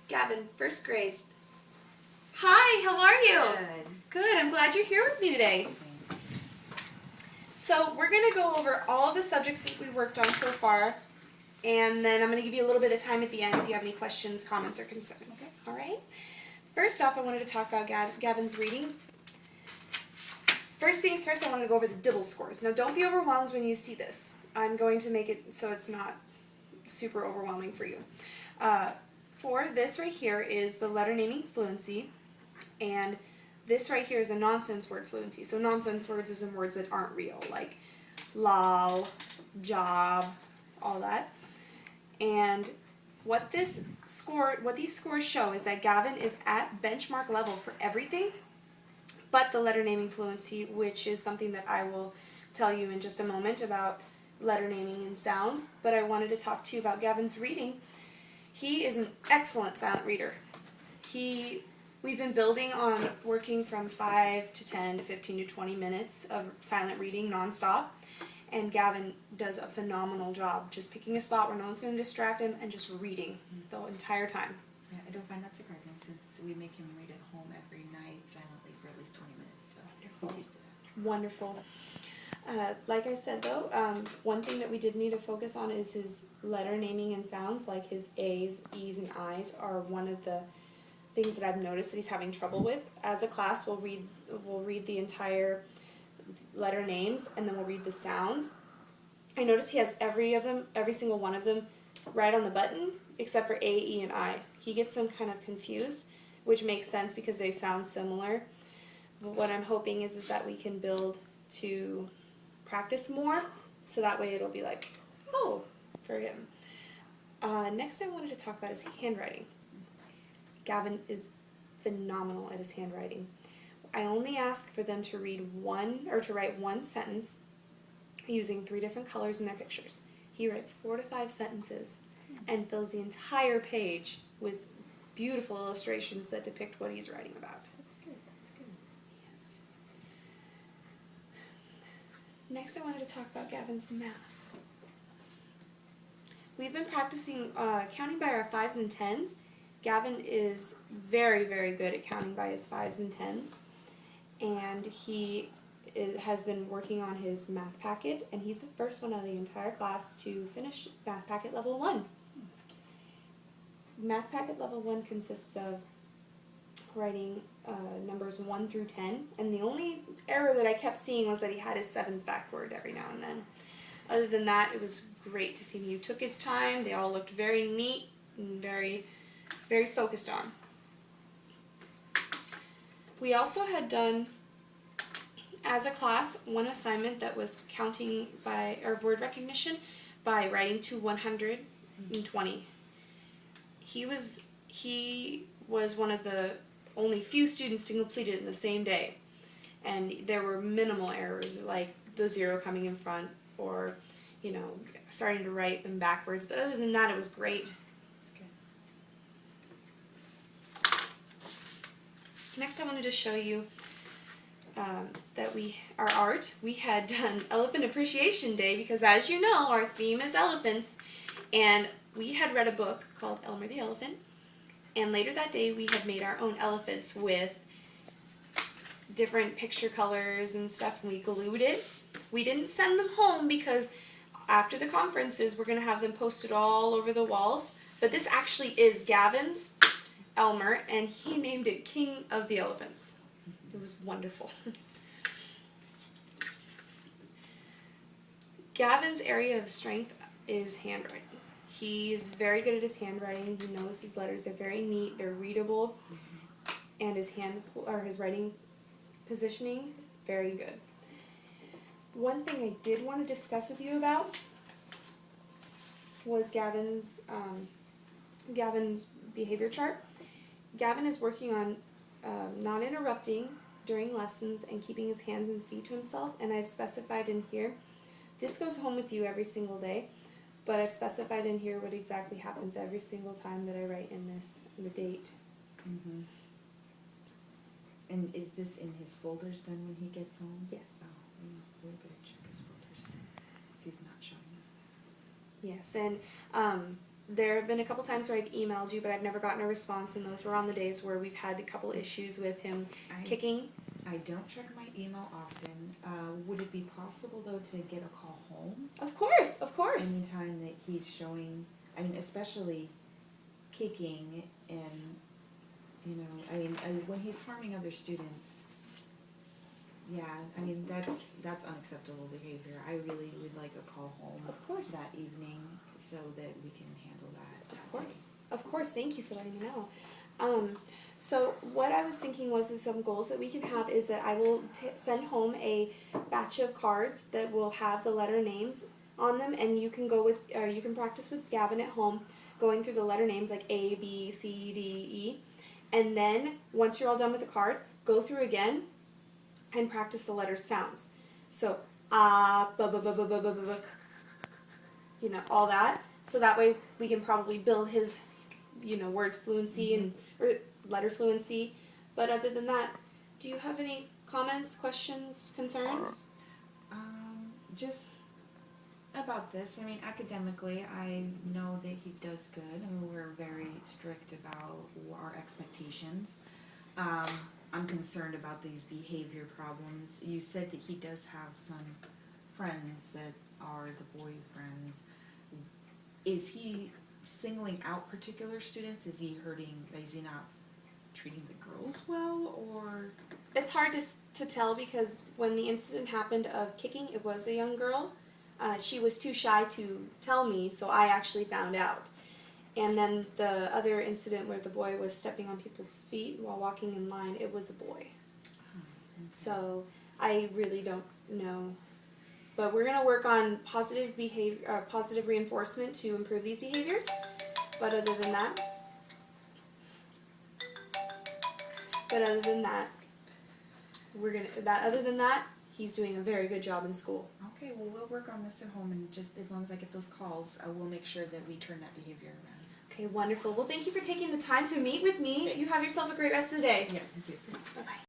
Gavin, first grade. Hi, how are you? Good. Good, I'm glad you're here with me today. Thanks. So we're going to go over all of the subjects that we worked on so far, and then I'm going to give you a little bit of time at the end if you have any questions, comments, or concerns. Okay. All right? First off, I wanted to talk about Gavin's reading. First things first, I wanted to go over the Dibble scores. Now, don't be overwhelmed when you see this. I'm going to make it so it's not super overwhelming for you. For this right here is the letter naming fluency, and this right here is a nonsense word fluency. So nonsense words is in words that aren't real, like lol, job, all that. And what these scores show is that Gavin is at benchmark level for everything but the letter naming fluency, which is something that I will tell you in just a moment about letter naming and sounds. But I wanted to talk to you about Gavin's reading. He is an excellent silent reader. We've been building on working from 5 to 10 to 15 to 20 minutes of silent reading nonstop, and Gavin does a phenomenal job just picking a spot where no one's going to distract him and just reading the entire time. Yeah, I don't find that surprising since we make him read at home every night silently for at least 20 minutes. So Wonderful. he's used to that. Wonderful. Like I said, though, one thing that we did need to focus on is his letter naming and sounds, like his A's, E's, and I's are one of the things that I've noticed that he's having trouble with. As a class, we'll read the entire letter names, and then we'll read the sounds. I noticed he has every single one of them right on the button, except for A, E, and I. He gets them kind of confused, which makes sense because they sound similar. But what I'm hoping is that we can build to practice more, so that way it'll be like, oh, for him. Next I wanted to talk about his handwriting. Gavin is phenomenal at his handwriting. I only ask for them to write one sentence using 3 different colors in their pictures. He writes 4 to 5 sentences and fills the entire page with beautiful illustrations that depict what he's writing about. That's good. That's good. Yes. Next, I wanted to talk about Gavin's math. We've been practicing counting by our 5s and 10s. Gavin is very, very good at counting by his 5s and 10s. And he has been working on his math packet, and he's the first one out of the entire class to finish math packet level 1. Math packet level 1 consists of writing numbers 1 through 10, and the only error that I kept seeing was that he had his 7s backward every now and then. Other than that, it was great to see him. He took his time. They all looked very neat and very, very focused on. We also had done, as a class, one assignment that was counting by, or word recognition, by writing to 120. He was one of the only few students to complete it in the same day. And there were minimal errors, like the 0 coming in front, or, starting to write them backwards. But other than that, it was great. Next, I wanted to show you that our art. We had done Elephant Appreciation Day because, as you know, our theme is elephants, and we had read a book called Elmer the Elephant, and later that day we had made our own elephants with different picture colors and stuff, and we glued it. We didn't send them home because after the conferences we're going to have them posted all over the walls, but this actually is Gavin's Elmer, and he named it King of the Elephants. It was wonderful. Gavin's area of strength is handwriting. He's very good at his handwriting. He knows his letters. They're very neat. They're readable. And his writing positioning, very good. One thing I did want to discuss with you about was Gavin's behavior chart. Gavin is working on not interrupting during lessons and keeping his hands and feet to himself, and I've specified in here, this goes home with you every single day, but I've specified in here what exactly happens every single time that I write in the date. Mm-hmm. And is this in his folders then when he gets home? Yes. Oh, we better check his folders because he's not showing us this. Yes, and there have been a couple times where I've emailed you, but I've never gotten a response, and those were on the days where we've had a couple issues with him kicking. I don't check my email often. Would it be possible though to get a call home? Of course, of course. Anytime that he's showing, I mean, especially kicking and, you know, I mean, when he's harming other students, yeah, I mean, that's unacceptable behavior. I really would like a call home. Of course. That evening so that we can handle that. Of course, thank you for letting me know. So what I was thinking was is some goals that we can have is that I will send home a batch of cards that will have the letter names on them, and you can go with, or you can practice with Gavin at home, going through the letter names like A, B, C, D, E, and then once you're all done with the card, go through again and practice the letter sounds. So you know, all that. So that way we can probably build his, you know, word fluency and or letter fluency. But other than that, do you have any comments, questions, concerns? Just about this. I mean, academically, I know that he does good. I mean, we're very strict about our expectations. I'm concerned about these behavior problems. You said that he does have some friends that are the boy friends. Is he singling out particular students? Is he not treating the girls well, or? It's hard to tell because when the incident happened of kicking, it was a young girl. She was too shy to tell me, so I actually found out. And then the other incident where the boy was stepping on people's feet while walking in line, it was a boy. Okay. So I really don't know. But we're going to work on positive behavior, positive reinforcement to improve these behaviors. But other than that, he's doing a very good job in school. Okay, well, we'll work on this at home, and just as long as I get those calls, I will make sure that we turn that behavior around. Okay, wonderful. Well, thank you for taking the time to meet with me. Thanks. You have yourself a great rest of the day. Yeah, you do. Bye-bye.